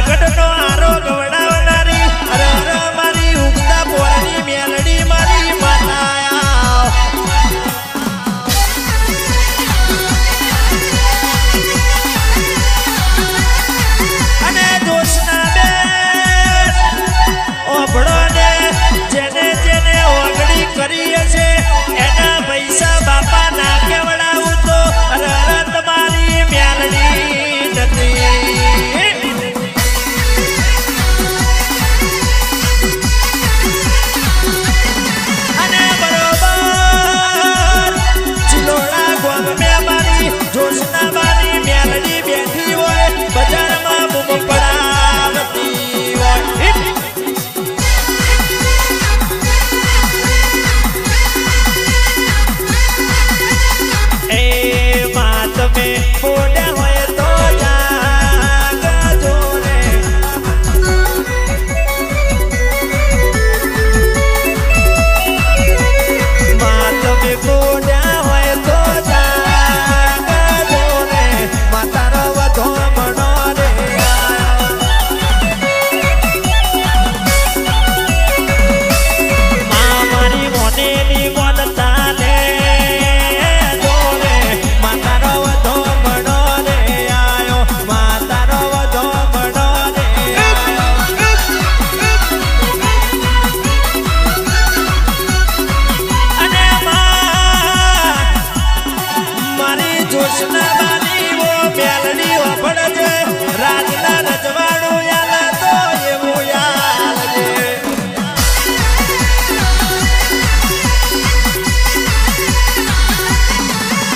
પાવાગઢનો આરોગ વડાવનારી અરે અરે મારી ઉગતા પોરની મેલડી મારી માતા અને જોશના બેન ઓભળો ને જેને જેને ઓગળી કરી છે એના પૈસા બાપા ના કેવડાવું તો અરે અરે તમારી મેલડી નથી અને બરોબર ચિલોડા ગોમ મે મારી જોશના મારી મેલડી બેઠી હોય બજારમાં બૂમ પડાવતી હોય તમે મોડા હોય તો જાગજો રે માં તમે મોડા હોય તો જાગજો રે માતારો વધો મણો રે માં મારી મોનેની મોનતા લે રાજના રજવાડું યાદ તો એવું યાદ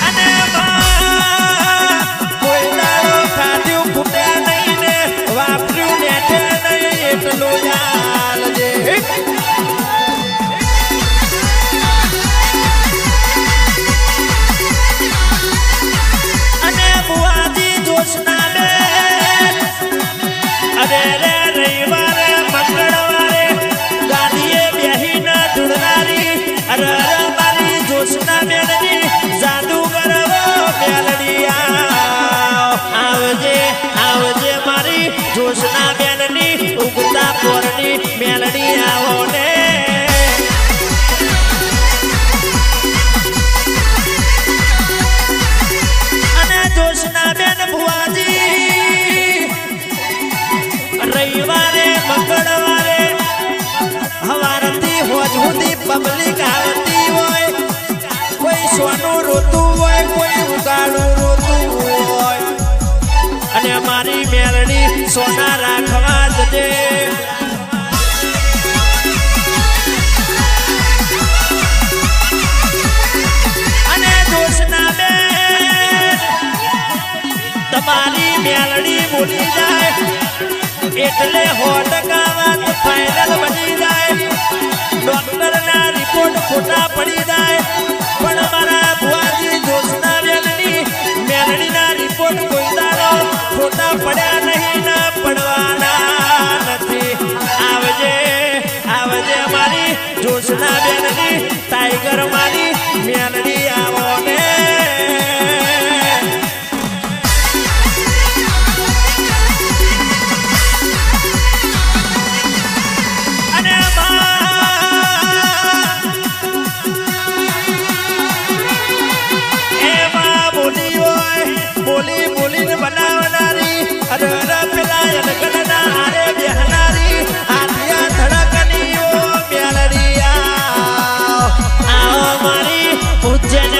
અને કોઈ દાડો ખાધ્યું ફૂટ્યા નહીં ને વાપર્યું નેઠે નહીં એટલું યાદ અને બુઆજી જોશના અરે રે રવિવારે મંગળવારે ગાદીએ બેહીને ઢૂંઢનારી અરે અરે મારી જોશના બેનની જાદુ કરવો મેલડી આવજે આવજે મારી જોશના બેનની ઉગતા પોરની મેલડી આવો ને અને જોશના બેન ભુવાજી રવિવારે મંગળવારે હવારથી હોજ સુધી પબ્લિક આવતી હોય કોઈ સોનું રોતું હોય કોઈ ઉગાડું રોતું હોય અને મારી મેલડી સોના રાખવા જજે અને જોશના બેન તમારી મેલડી બોલી જાય એટલે 100% વાત ફાઇનલ બની જાય ડોક્ટરના રિપોર્ટ ખોટા પડી જાય પણ મારા ભુવાજી જોશના બેનની મેલડીના રિપોર્ટ કોઈ દાડો ખોટા પડ્યા નહીં ના પડવાના નથી આવજે આવજે મારી જોશના બેનની ટાઈગર મારી મેલડી આવો ને બોલી બોલીને બનાવનારી અરે અરે પેલા અનગણના હારે બેહનારી આધિયા ધડકની ઓ મેલડી આવો મારી ઉજ્જૈન